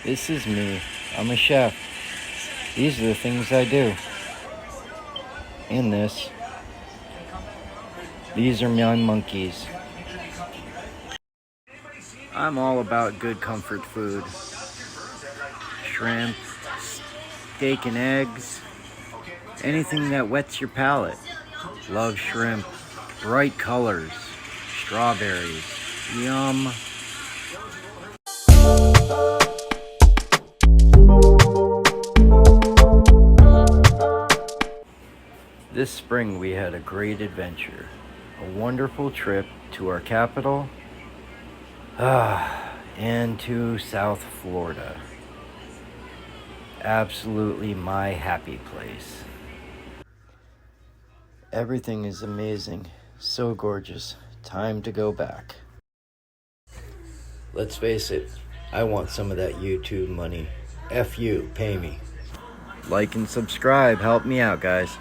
This is me. I'm a chef. These are the things I do. And this. These are my monkeys. I'm all about good comfort food. Shrimp, steak and eggs, anything that wets your palate. Love shrimp, bright colors, strawberries, yum. This spring we had a great adventure, a wonderful trip to our capital, and to South Florida. Absolutely my happy place. Everything is amazing, so gorgeous. Time to go back. Let's face it, I want some of that YouTube money. F you, pay me. Like and subscribe, help me out, guys.